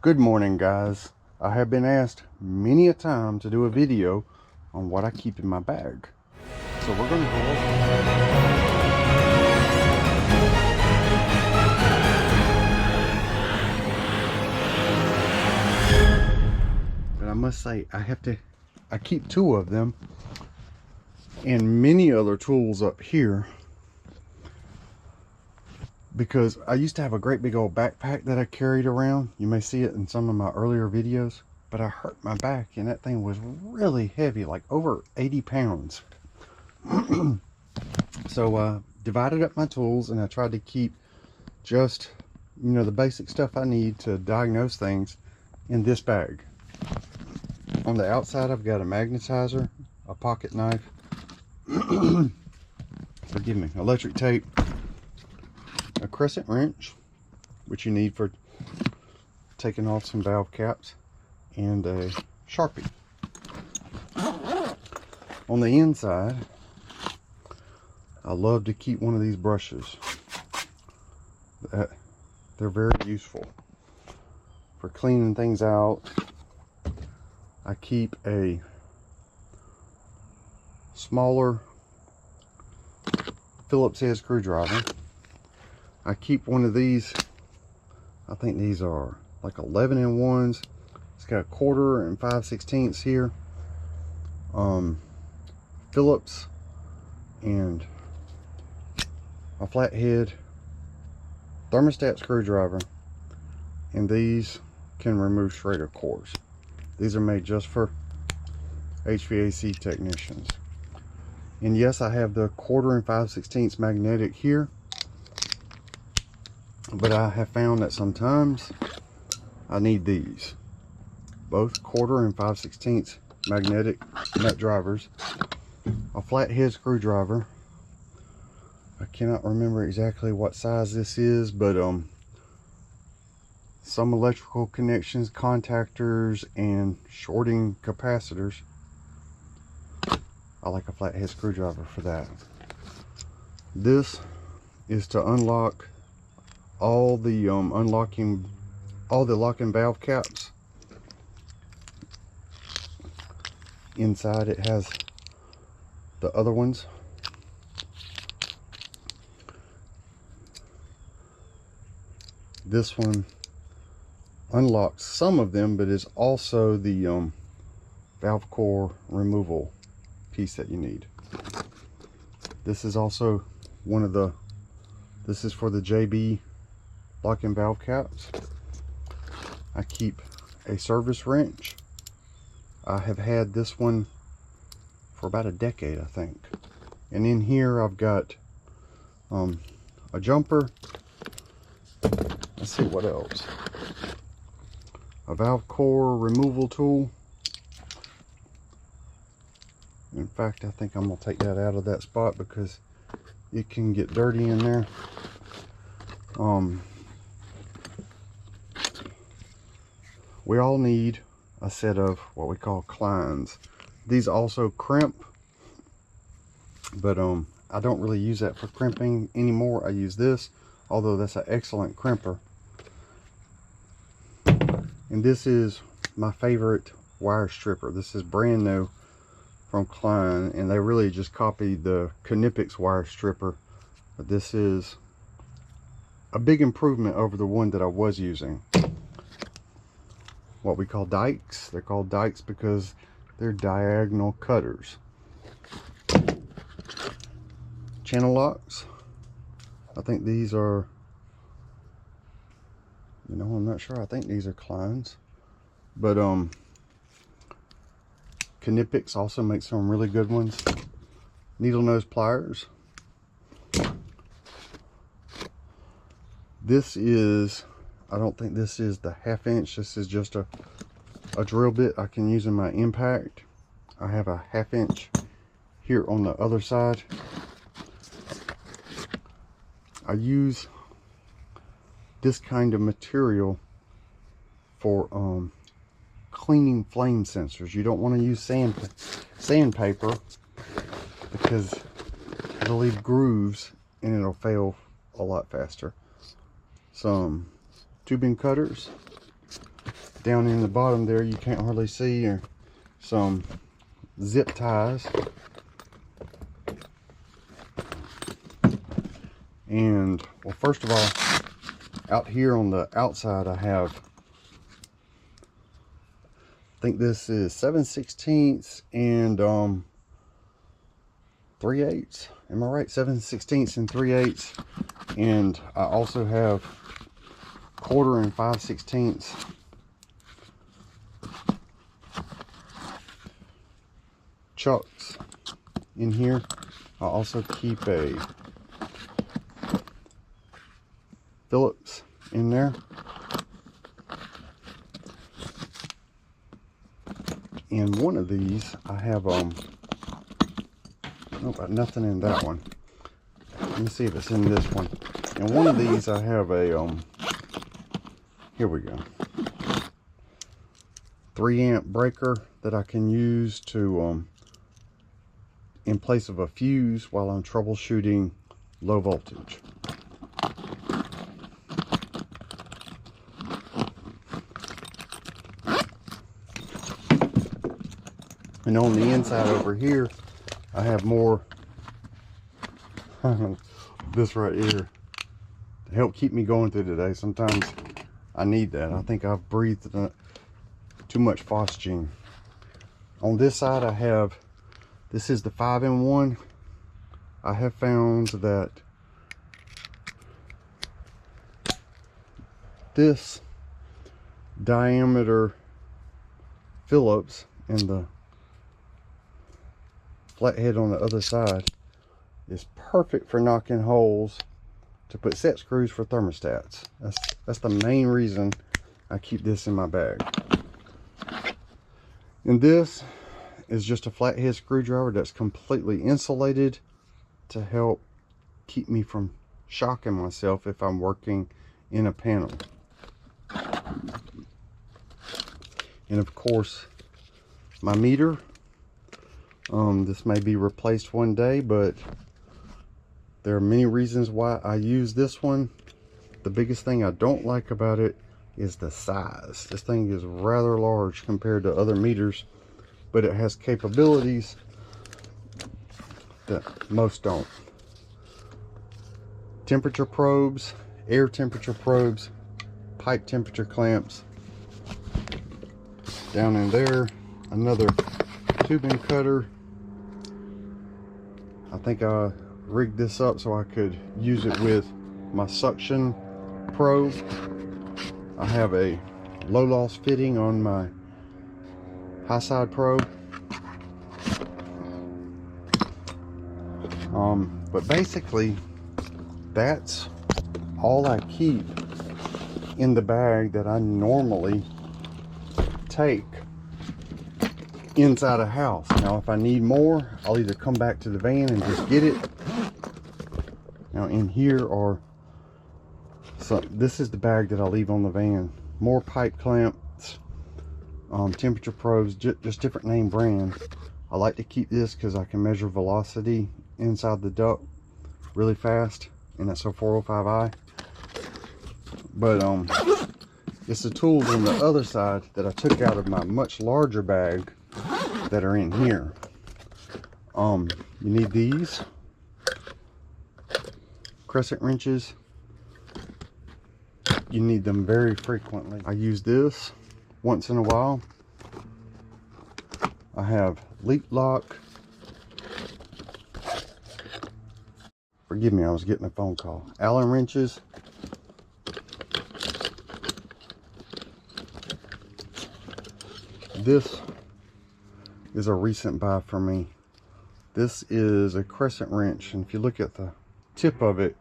Good morning, guys. I have been asked many a time to do a video on what I keep in my bag. So we're going to go over. But I must say, I keep two of them and many other tools up here, because I used to have a great big old backpack that I carried around. You may see it in some of my earlier videos, but I hurt my back and that thing was really heavy, like over 80 pounds. So I divided up my tools and I tried to keep just, the basic stuff I need to diagnose things in this bag. On the outside, I've got a magnetizer, a pocket knife, forgive me, electric tape, a crescent wrench, which you need for taking off some valve caps, and a Sharpie. On the inside, I love to keep one of these brushes. They're very useful for cleaning things out. I keep a smaller Phillips head screwdriver. I keep one of these, I think these are like 11-in-1s. It's got a 1/4 and 5/16 here. Phillips and a flathead thermostat screwdriver, and these can remove Schrader cores. These are made just for HVAC technicians. And yes, I have the 1/4 and 5/16 magnetic here, but I have found that sometimes I need these, both 1/4 and 5/16 magnetic nut drivers, a flathead screwdriver. I cannot remember exactly what size this is, but some electrical connections, contactors, and shorting capacitors. I like a flathead screwdriver for that. This is to unlock all the locking valve caps. Inside it has the other ones. This one unlocks some of them, but is also the valve core removal piece that you need. This is also one of the, this is for the JB locking valve caps. I keep a service wrench. I have had this one for about a decade, I think. And in here I've got a jumper. Let's see what else. A valve core removal tool. In fact, I think I'm going to take that out of that spot because it can get dirty in there. We all need a set of what we call clines. These also crimp, but I don't really use that for crimping anymore. I use this, although that's an excellent crimper. And this is my favorite wire stripper. This is brand new from Klein, and they really just copied the Knipex wire stripper. But this is a big improvement over the one that I was using. What we call dikes. They're called dikes because they're diagonal cutters. Channel locks. I think these are, I'm not sure. I think these are Klein's, but Knipex also makes some really good ones. Needle nose pliers. This is, I don't think this is the 1/2 inch. This is just a drill bit I can use in my impact. I have a 1/2 inch here on the other side. I use this kind of material for cleaning flame sensors. You don't want to use sandpaper because it'll leave grooves and it'll fail a lot faster. Some tubing cutters, Down in the bottom there, you can't hardly see, or some zip ties. And, well, first of all, out here on the outside, I have, I think this is 7/16 and 3/8. Am I right? 7/16 and 3/8. And I also have 1/4 and 5/16 chucks in here. I also keep a Phillips in there. And one of these I have nope, nothing in that one. Let me see if it's in this one. And one of these I have a here we go, 3-amp breaker that I can use to in place of a fuse while I'm troubleshooting low voltage. And on the inside over here, I have more this right here to help keep me going through today. Sometimes I need that. I think I've breathed too much phosgene. On this side, I have, this is the 5-in-1. I have found that this diameter Phillips and the flathead on the other side is perfect for knocking holes to put set screws for thermostats. That's the main reason I keep this in my bag. And this is just a flathead screwdriver that's completely insulated to help keep me from shocking myself if I'm working in a panel. And of course, my meter. This may be replaced one day, but there are many reasons why I use this one. The biggest thing I don't like about it is the size. This thing is rather large compared to other meters, but it has capabilities that most don't. Temperature probes, air temperature probes, pipe temperature clamps. Down in there, another tubing cutter. I think I rigged this up so I could use it with my suction probe. I have a low loss fitting on my high side probe. But basically, that's all I keep in the bag that I normally take inside a house. Now if I need more, I'll either come back to the van and just get it. Now in here are some, this is the bag that I leave on the van. More pipe clamps, temperature probes, just different name brand. I like to keep this because I can measure velocity inside the duct really fast, and that's a 405i. But it's the tools on the other side that I took out of my much larger bag that are in here. You need these crescent wrenches. You need them very frequently. I use this once in a while. I have leak lock. Forgive me, I was getting a phone call. Allen wrenches. This is a recent buy for me. This is a crescent wrench, and if you look at the tip of it,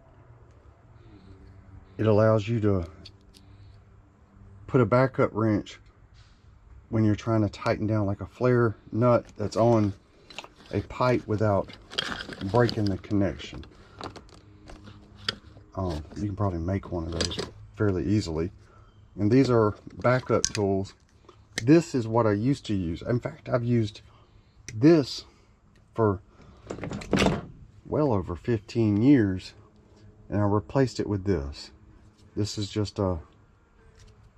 it allows you to put a backup wrench when you're trying to tighten down like a flare nut that's on a pipe without breaking the connection. You can probably make one of those fairly easily. And these are backup tools. This is what I used to use. In fact, I've used this for well over 15 years, and I replaced it with this. This is just a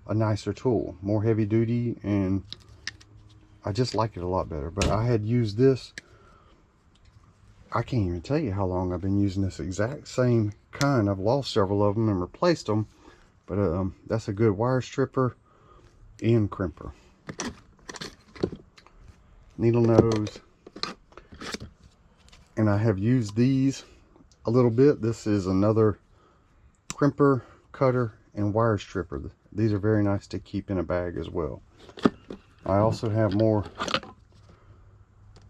a nicer tool, more heavy duty, and I just like it a lot better. But I had used this, I can't even tell you how long I've been using this exact same kind. I've lost several of them and replaced them, but that's a good wire stripper and crimper. Needle nose, and I have used these a little bit. This is another crimper, cutter, and wire stripper. These are very nice to keep in a bag as well. I also have more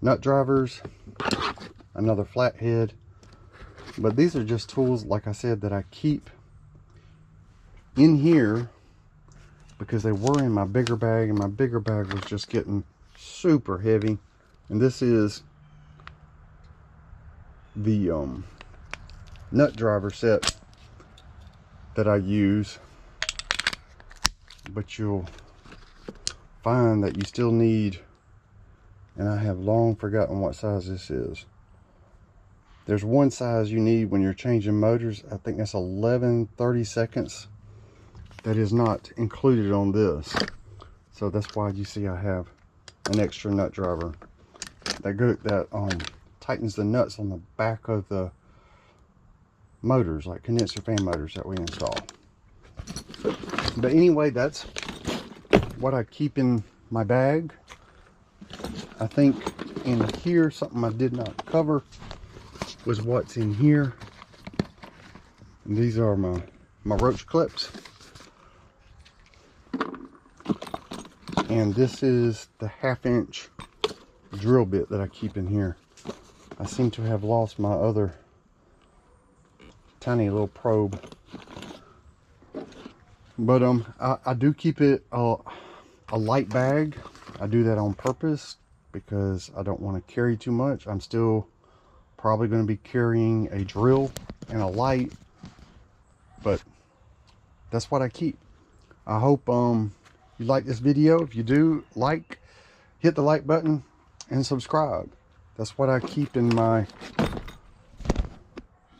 nut drivers, another flathead, but these are just tools, like I said, that I keep in here because they were in my bigger bag, and my bigger bag was just getting super heavy. And this is the nut driver set that I use, but you'll find that you still need, and I have long forgotten what size this is. There's one size you need when you're changing motors. I think that's 11/32. That is not included on this, so that's why you see I have an extra nut driver that tightens the nuts on the back of the motors, like condenser fan motors that we install. But anyway, that's what I keep in my bag. I think in here, something I did not cover was what's in here. And these are my roach clips. And this is the 1/2" drill bit that I keep in here. I seem to have lost my other tiny little probe. But I do keep it a light bag. I do that on purpose because I don't want to carry too much. I'm still probably going to be carrying a drill and a light, but that's what I keep. I hope you like this video. If you do, hit the like button and subscribe. That's what I keep in my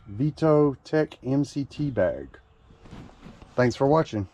Veto Tech-MCT bag. Thanks for watching.